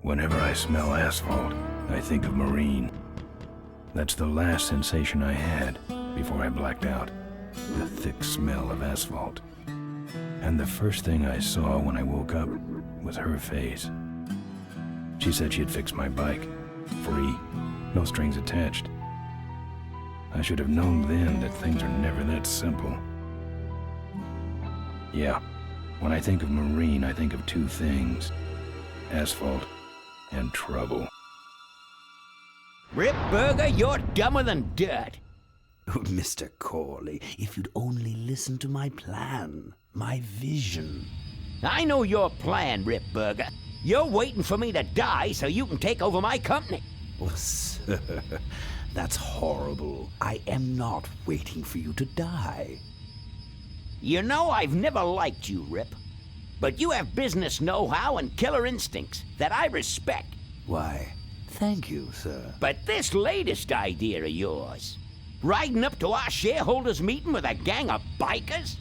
Whenever I smell asphalt, I think of Marine. That's the last sensation I had before I blacked out. The thick smell of asphalt. And the first thing I saw when I woke up was her face. She said she'd fix my bike. Free. No strings attached. I should have known then that things are never that simple. Yeah, when I think of Marine, I think of two things. Asphalt and trouble. Rip Burger, you're dumber than dirt. Oh, Mr. Corley, if you'd only listen to my plan, my vision. I know your plan, Rip Burger. You're waiting for me to die so you can take over my company. Oh, sir, that's horrible. I am not waiting for you to die. You know I've never liked you, Rip. But you have business know-how and killer instincts that I respect. Why, thank you, sir. But this latest idea of yours, riding up to our shareholders' meeting with a gang of bikers?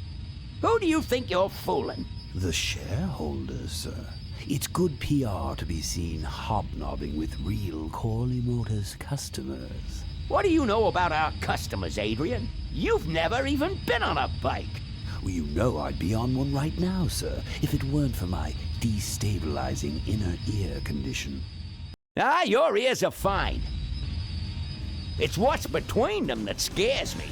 Who do you think you're fooling? The shareholders, sir. It's good PR to be seen hobnobbing with real Corley Motors customers. What do you know about our customers, Adrian? You've never even been on a bike. Well, you know I'd be on one right now, sir, if it weren't for my destabilizing inner ear condition. Ah, your ears are fine. It's what's between them that scares me.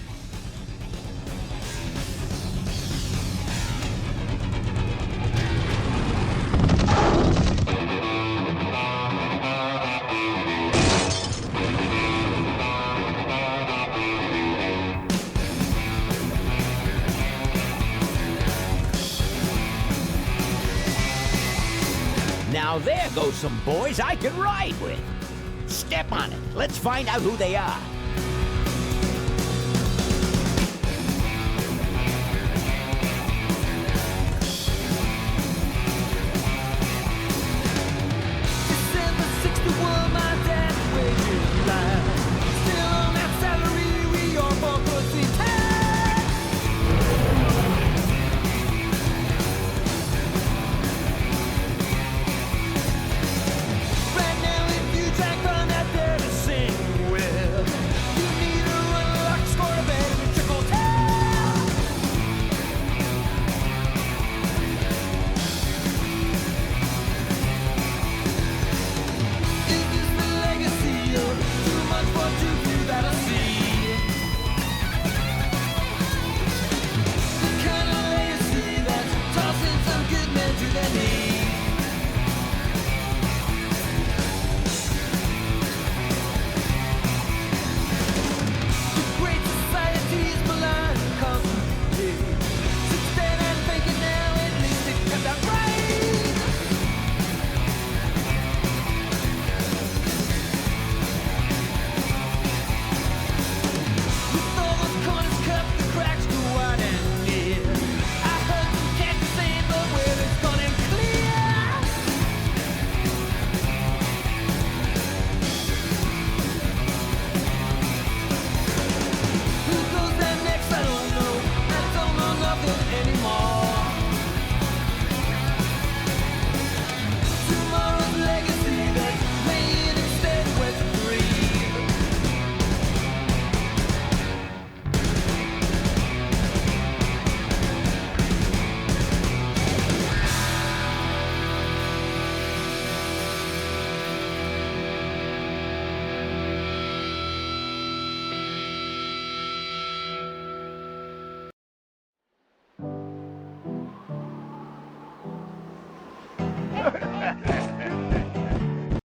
Now there goes some boys I can ride with. Step on it. Let's find out who they are. December 61, my dad wages life. Still on that salary, we are both pussy tight.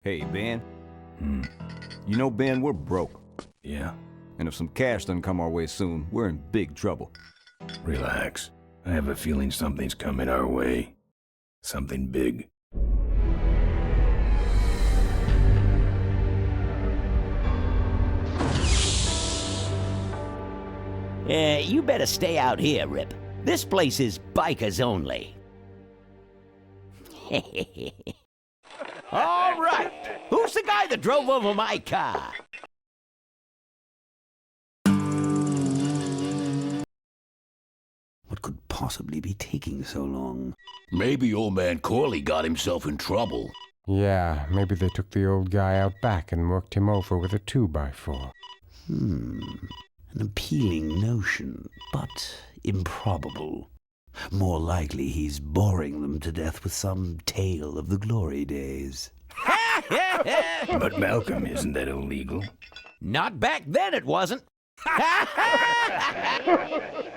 Hey, Ben. You know, Ben, we're broke. Yeah? And if some cash doesn't come our way soon, we're in big trouble. Relax. I have a feeling something's coming our way. Something big. You better stay out here, Rip. This place is bikers only. All right. Who's the guy that drove over my car? What could possibly be taking so long? Maybe old man Corley got himself in trouble. Yeah, maybe they took the old guy out back and worked him over with a 2x4. An appealing notion, but improbable. More likely he's boring them to death with some tale of the glory days. But Malcolm, isn't that illegal? Not back then, it wasn't.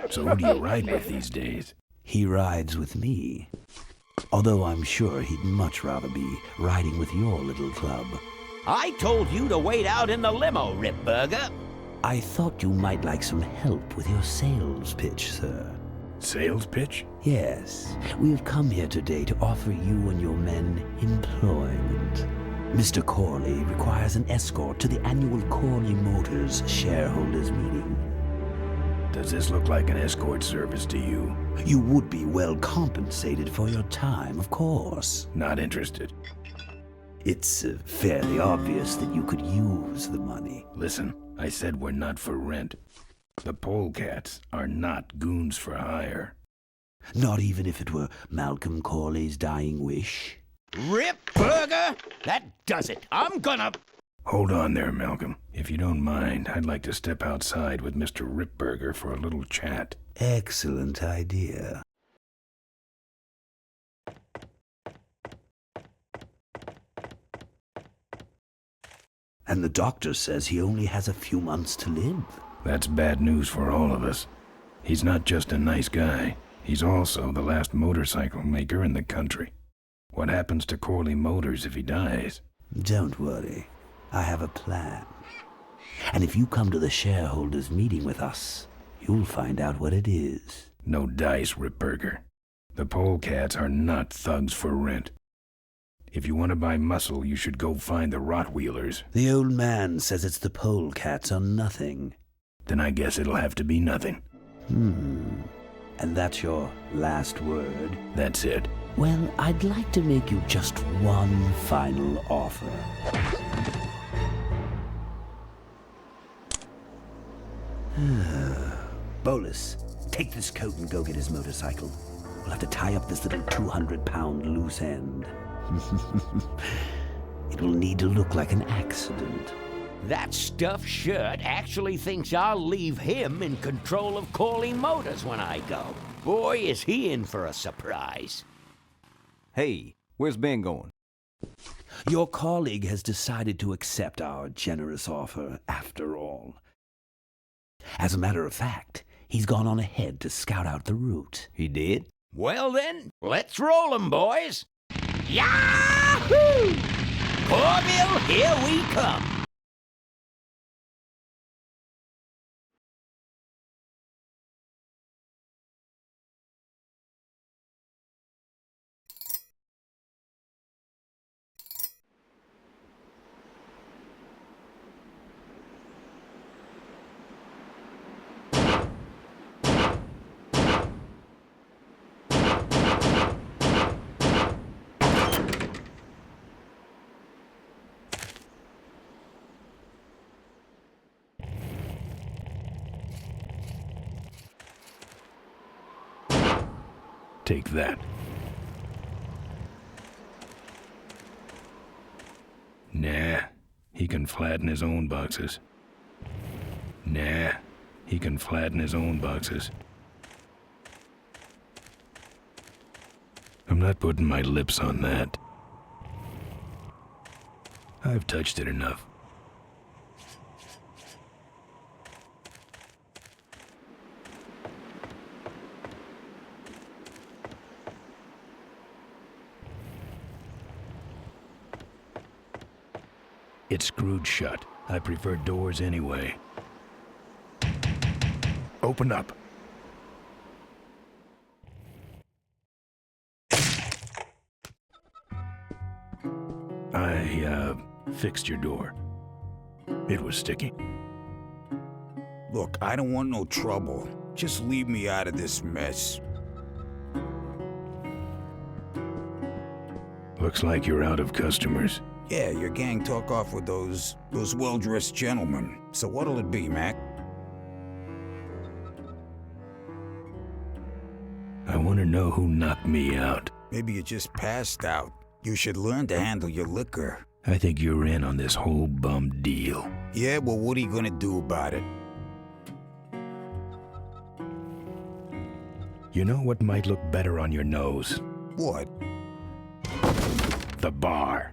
So who do you ride with these days? He rides with me. Although I'm sure he'd much rather be riding with your little club. I told you to wait out in the limo, Rip Burger. I thought you might like some help with your sales pitch, sir. Sales pitch? Yes, we have come here today to offer you and your men employment. Mr. Corley requires an escort to the annual Corley Motors shareholders meeting. Does this look like an escort service to you? You would be well compensated for your time, of course. Not interested. It's fairly obvious that you could use the money. Listen, I said we're not for rent. The polecats are not goons for hire. Not even if it were Malcolm Corley's dying wish. Rip Burger? That does it. I'm gonna... Hold on there, Malcolm. If you don't mind, I'd like to step outside with Mr. Ripburger for a little chat. Excellent idea. And the doctor says he only has a few months to live. That's bad news for all of us. He's not just a nice guy. He's also the last motorcycle maker in the country. What happens to Corley Motors if he dies? Don't worry. I have a plan. And if you come to the shareholders' meeting with us, you'll find out what it is. No dice, Ripburger. The polecats are not thugs for rent. If you want to buy muscle, you should go find the Rottweilers. The old man says it's the polecats or nothing. Then I guess it'll have to be nothing. And that's your last word? That's it. Well, I'd like to make you just one final offer. Bolus, take this coat and go get his motorcycle. We'll have to tie up this little 200-pound loose end. It will need to look like an accident. That stuffed shirt actually thinks I'll leave him in control of Corley Motors when I go. Boy, is he in for a surprise. Hey, where's Ben going? Your colleague has decided to accept our generous offer after all. As a matter of fact, he's gone on ahead to scout out the route. He did? Well then, let's roll 'em, boys. Yahoo! Corville, here we come. Take that. Nah, he can flatten his own boxes. Nah, he can flatten his own boxes. I'm not putting my lips on that. I've touched it enough. It's screwed shut. I prefer doors anyway. Open up. I fixed your door. It was sticky. Look, I don't want no trouble. Just leave me out of this mess. Looks like you're out of customers. Yeah, your gang took off with those well-dressed gentlemen. So what'll it be, Mac? I want to know who knocked me out. Maybe you just passed out. You should learn to handle your liquor. I think you're in on this whole bum deal. Yeah, well, what are you gonna do about it? You know what might look better on your nose? What? The bar.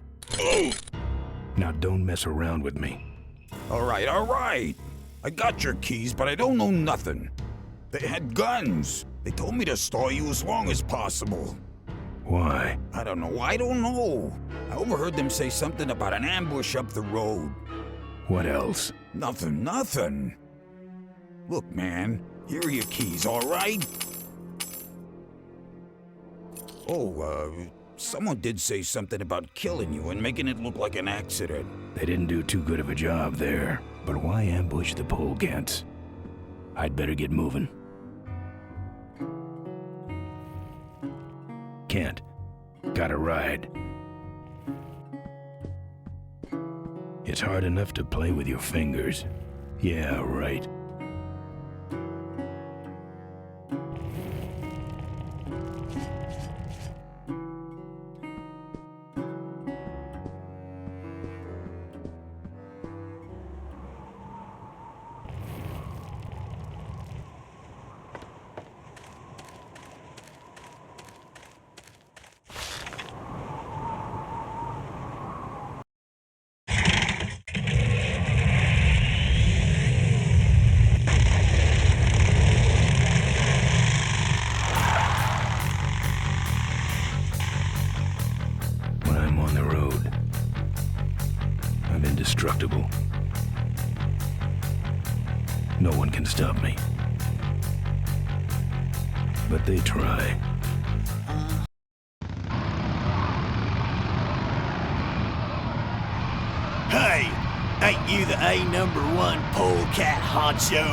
Now don't mess around with me. All right. I got your keys, but I don't know nothing. They had guns. They told me to stall you as long as possible. Why? I don't know. I overheard them say something about an ambush up the road. What else? Nothing. Look, man, here are your keys, all right? Oh, someone did say something about killing you and making it look like an accident. They didn't do too good of a job there. But why ambush the polecats? I'd better get moving. Can't. Got a ride. It's hard enough to play with your fingers. Yeah, right. Indestructible. No one can stop me. But they try. Hey, ain't you the A#1 polecat honcho?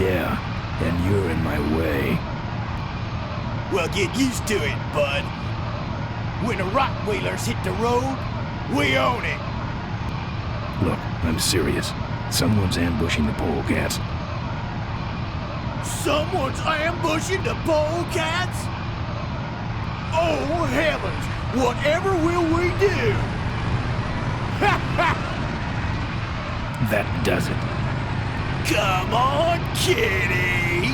Yeah, and you're in my way. Well, get used to it, bud. When the Rockwheelers hit the road, we own it. Look, I'm serious. Someone's ambushing the polecats. Someone's ambushing the polecats? Oh, heavens! Whatever will we do? That does it. Come on, kitty!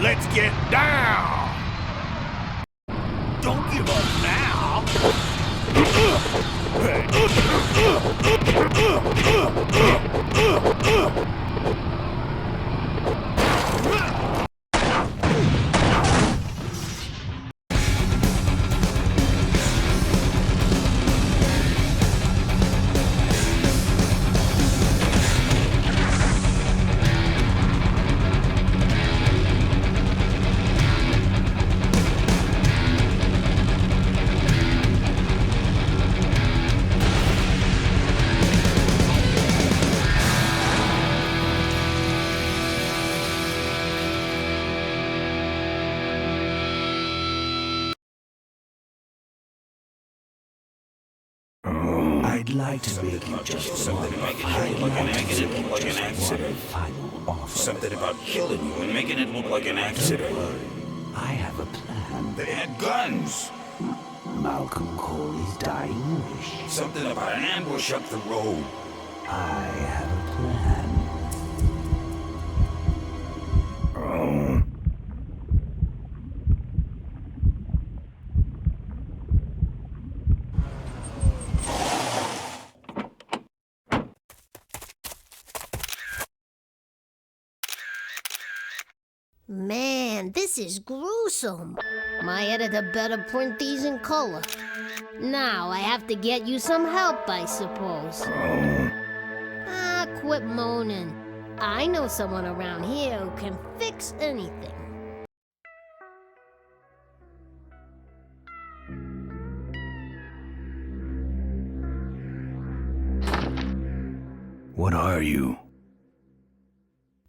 Let's get down! Don't give up now! I'd like to make you just Something one making it look like an accident. final offer. Something about killing you and making it look like an accident. I have a plan. They had guns. Malcolm Corley's dying wish. Something about an ambush up the road. I have a plan. Man, this is gruesome. My editor better print these in color. Now I have to get you some help, I suppose. Ah, quit moaning. I know someone around here who can fix anything. What are you?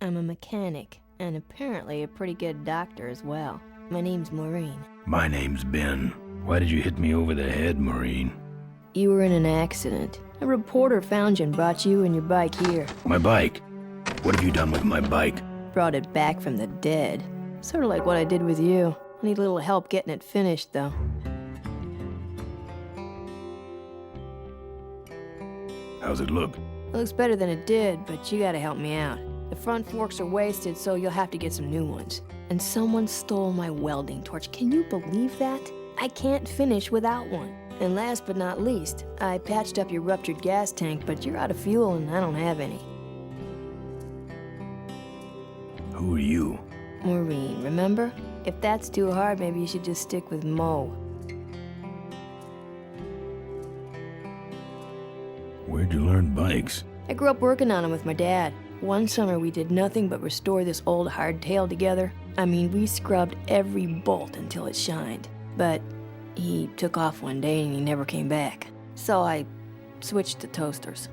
I'm a mechanic, and apparently a pretty good doctor as well. My name's Maureen. My name's Ben. Why did you hit me over the head, Maureen? You were in an accident. A reporter found you and brought you and your bike here. My bike? What have you done with my bike? Brought it back from the dead. Sort of like what I did with you. I need a little help getting it finished, though. How's it look? It looks better than it did, but you gotta help me out. The front forks are wasted, so you'll have to get some new ones. And someone stole my welding torch. Can you believe that? I can't finish without one. And last but not least, I patched up your ruptured gas tank, but you're out of fuel and I don't have any. Who are you? Maureen, remember? If that's too hard, maybe you should just stick with Mo. Where'd you learn bikes? I grew up working on them with my dad. One summer we did nothing but restore this old hardtail together. I mean, we scrubbed every bolt until it shined. But he took off one day and he never came back. So I switched to toasters.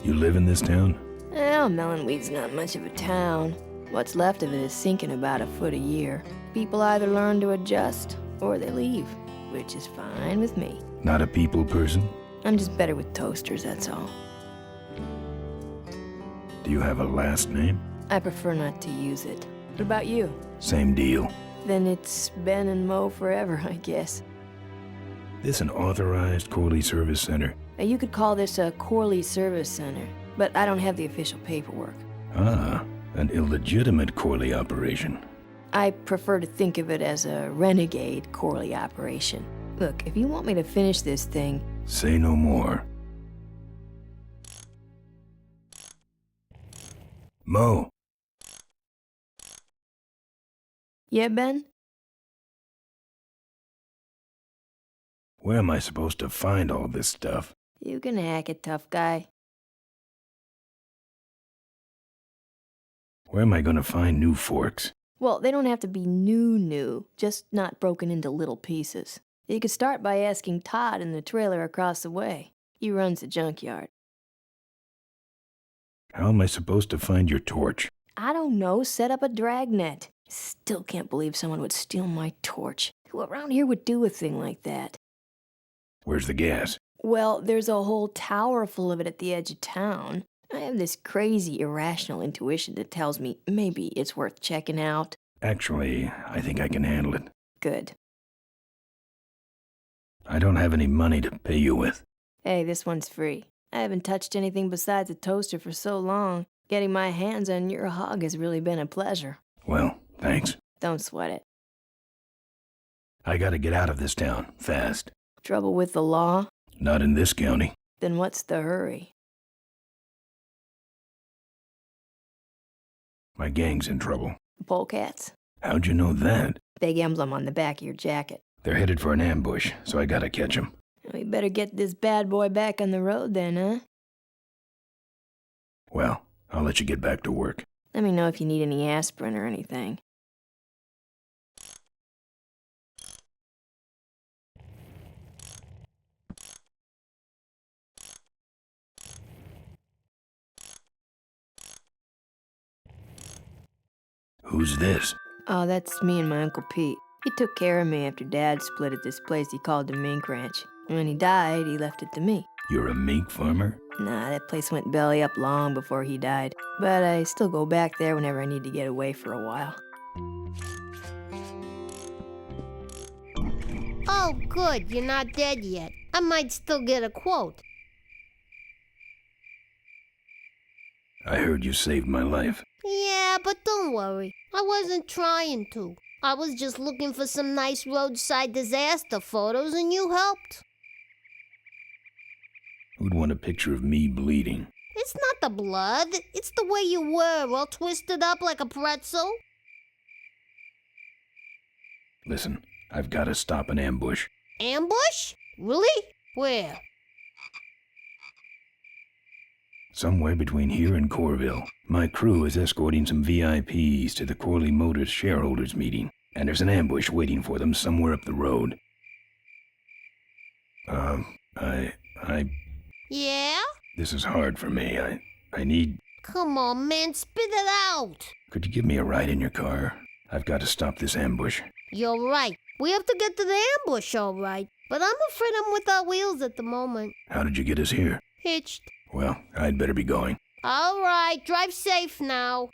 You live in this town? Well, Melonweed's not much of a town. What's left of it is sinking about a foot a year. People either learn to adjust or they leave, which is fine with me. Not a people person? I'm just better with toasters, that's all. Do you have a last name? I prefer not to use it. What about you? Same deal. Then it's Ben and Mo forever, I guess. This an authorized Corley Service Center? You could call this a Corley Service Center, but I don't have the official paperwork. Ah, an illegitimate Corley operation. I prefer to think of it as a renegade Corley operation. Look, if you want me to finish this thing... Say no more. Mo. Yeah, Ben? Where am I supposed to find all this stuff? You can hack it, tough guy. Where am I gonna find new forks? Well, they don't have to be new, just not broken into little pieces. You could start by asking Todd in the trailer across the way. He runs the junkyard. How am I supposed to find your torch? I don't know, set up a dragnet. Still can't believe someone would steal my torch. Who around here would do a thing like that? Where's the gas? Well, there's a whole tower full of it at the edge of town. I have this crazy, irrational intuition that tells me maybe it's worth checking out. Actually, I think I can handle it. Good. I don't have any money to pay you with. Hey, this one's free. I haven't touched anything besides a toaster for so long. Getting my hands on your hog has really been a pleasure. Well, thanks. Don't sweat it. I gotta get out of this town, fast. Trouble with the law? Not in this county. Then what's the hurry? My gang's in trouble. The polecats? How'd you know that? Big emblem on the back of your jacket. They're headed for an ambush, so I gotta catch 'em. We better get this bad boy back on the road then, huh? Well, I'll let you get back to work. Let me know if you need any aspirin or anything. Who's this? Oh, that's me and my Uncle Pete. He took care of me after Dad split at this place he called the Mink Ranch. When he died, he left it to me. You're a mink farmer? Nah, that place went belly up long before he died. But I still go back there whenever I need to get away for a while. Oh, good, you're not dead yet. I might still get a quote. I heard you saved my life. Yeah, but don't worry. I wasn't trying to. I was just looking for some nice roadside disaster photos and you helped. Who'd want a picture of me bleeding? It's not the blood. It's the way you were, all twisted up like a pretzel. Listen, I've gotta stop an ambush. Ambush? Really? Where? Somewhere between here and Corville. My crew is escorting some VIPs to the Corley Motors shareholders meeting, and there's an ambush waiting for them somewhere up the road. Yeah? This is hard for me. I need... Come on, man, spit it out. Could you give me a ride in your car? I've got to stop this ambush. You're right. We have to get to the ambush, all right. But I'm afraid I'm without wheels at the moment. How did you get us here? Hitched. Well, I'd better be going. All right, drive safe now.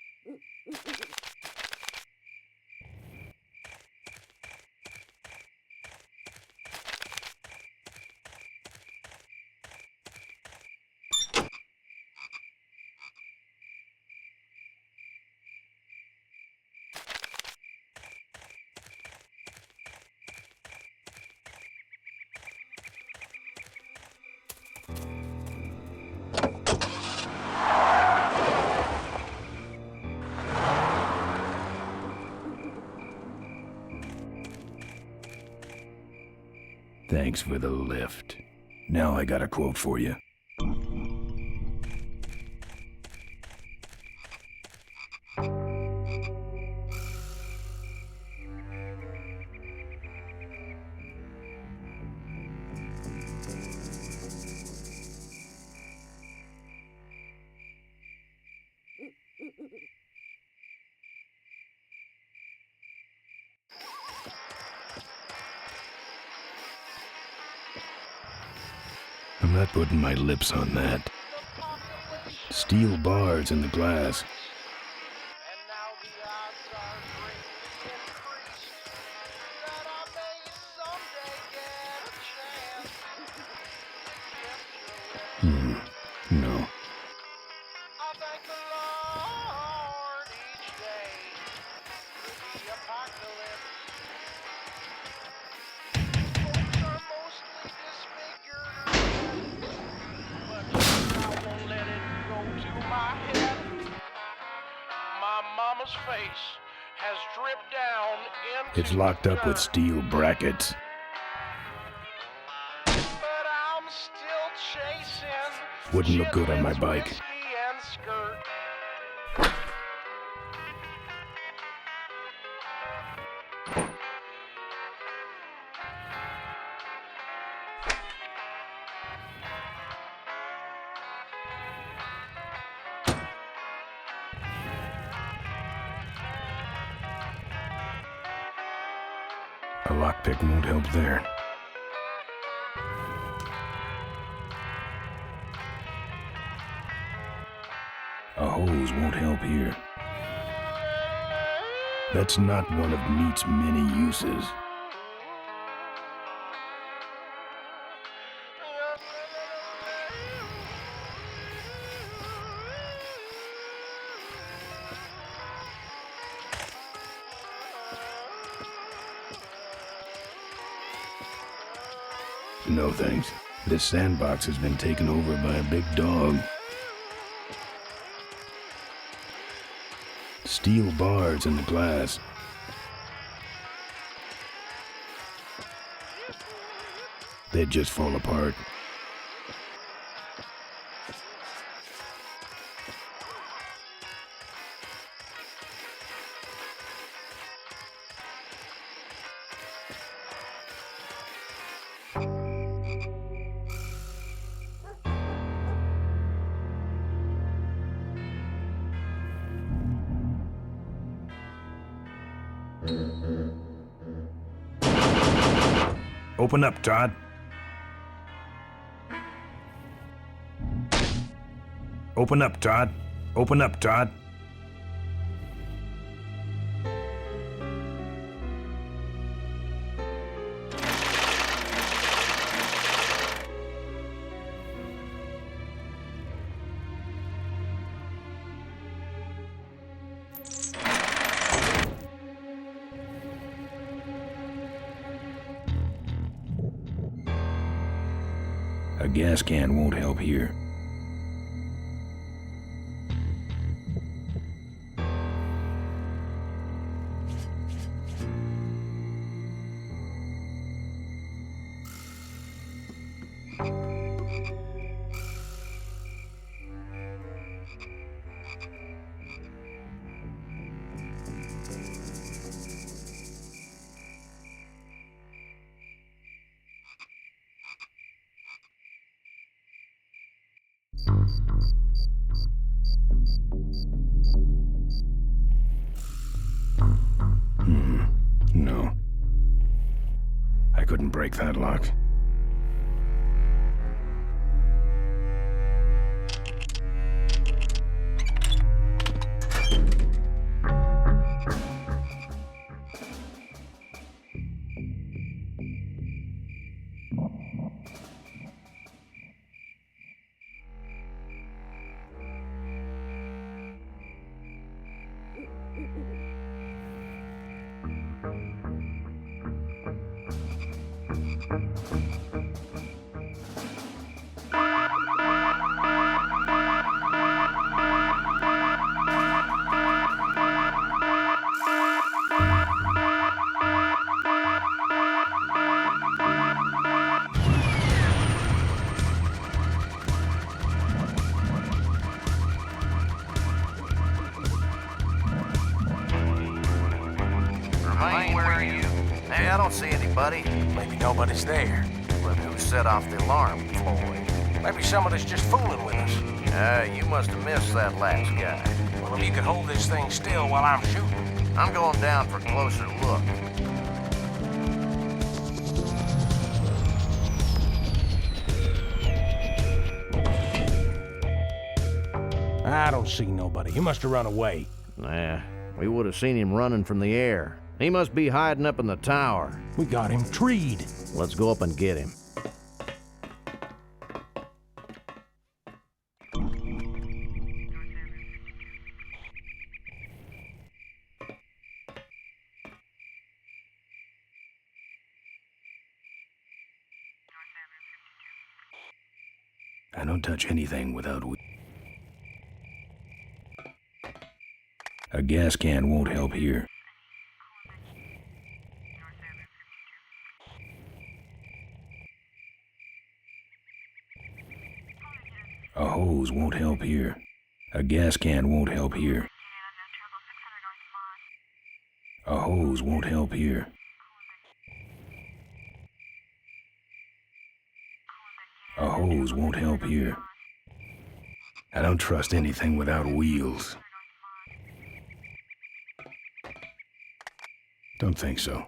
Thanks for the lift. Now I got a quote for you. I'm not putting my lips on that. Steel bars in the glass. No. It's locked up with steel brackets. Wouldn't look good on my bike. A lockpick won't help there. A hose won't help here. That's not one of meat's many uses. No thanks. This sandbox has been taken over by a big dog. Steel bars in the glass. They'd just fall apart. Open up, Todd. Open up, Todd. Open up, Todd. A gas can won't help here. couldn't break that lock. Remain where you. Hey, I don't see anybody. Maybe nobody's there. But who set off the alarm, Floyd? Maybe somebody's just fooling with us. You must have missed that last guy. Well, if you could hold this thing still while I'm shooting. I'm going down for a closer look. I don't see nobody. He must have run away. Nah, we would have seen him running from the air. He must be hiding up in the tower. We got him treed. Let's go up and get him. I don't touch anything without A gas can won't help here. A hose won't help here. A gas can won't help here. A hose won't help here. A hose won't help here. I don't trust anything without wheels. Don't think so.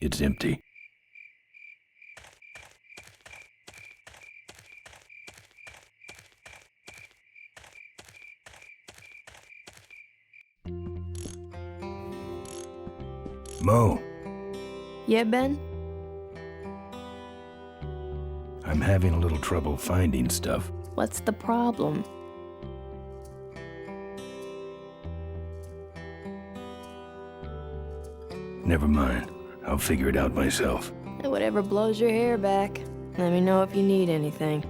It's empty. Mo, Yeah, Ben? I'm having a little trouble finding stuff. What's the problem? Never mind. I'll figure it out myself. Whatever blows your hair back. Let me know if you need anything.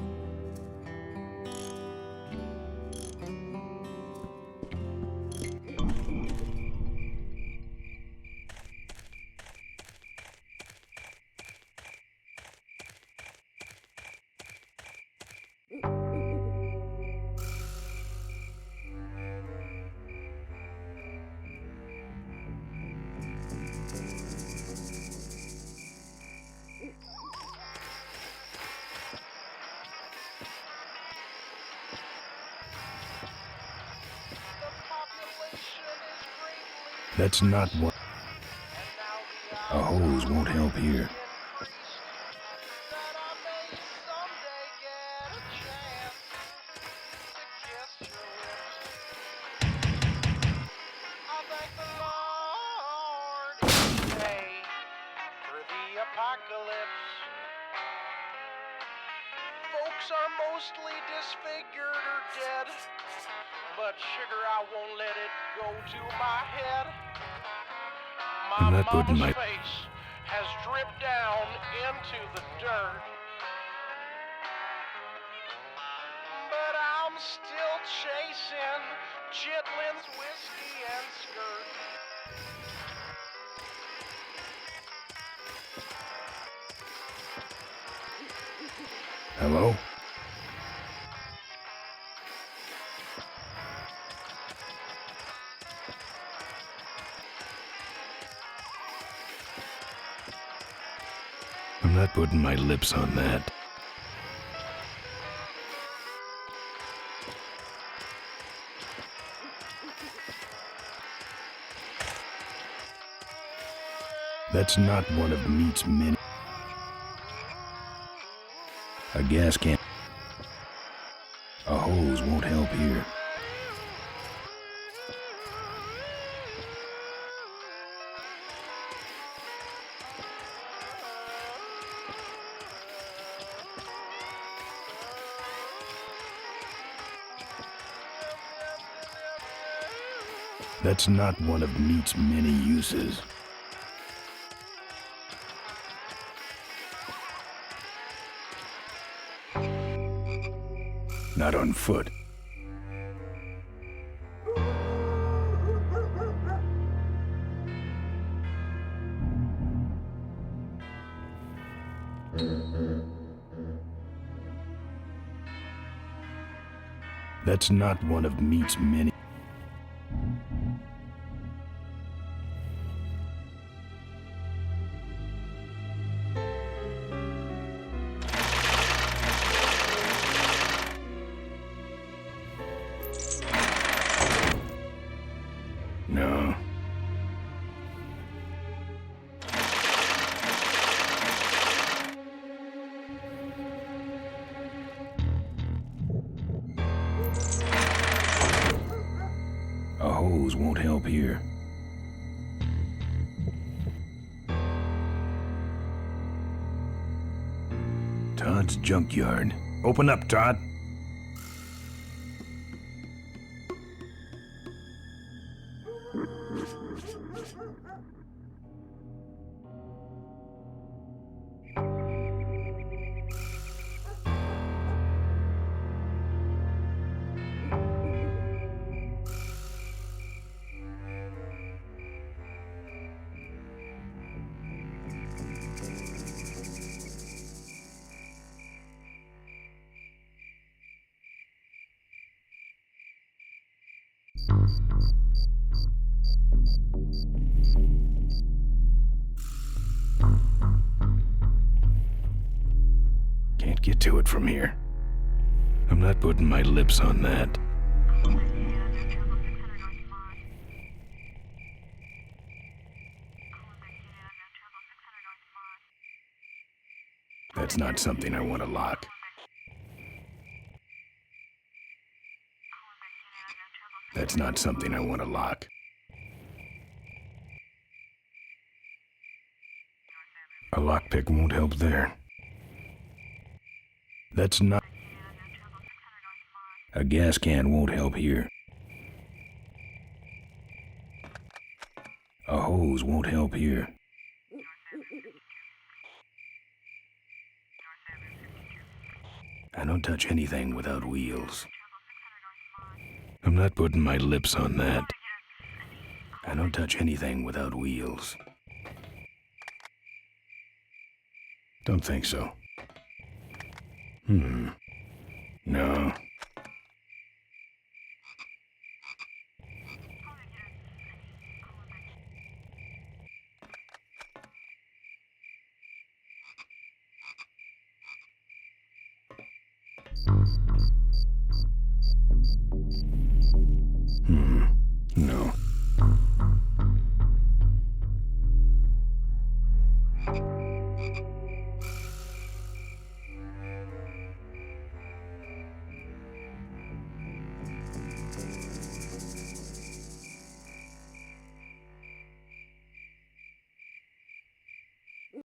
That's not what... A hose won't help here. Folks are mostly disfigured or dead, but sugar, I won't let it go to my head. I'm not putting my face has dripped down into the dirt, but I'm still chasing Chitlin's whiskey and skirt. Hello? I'm not putting my lips on that. That's not one of meat's many. A gas can. A hose won't help here. That's not one of meat's many uses. Not on foot. That's not one of meat's many. No. A hose won't help here. Todd's junkyard. Open up, Todd. Can't get to it from here. I'm not putting my lips on that. That's not something I want to lock. That's not something I want to lock. A lockpick won't help there. That's not... A gas can won't help here. A hose won't help here. I don't touch anything without wheels. I'm not putting my lips on that. I don't touch anything without wheels. Don't think so. No. No.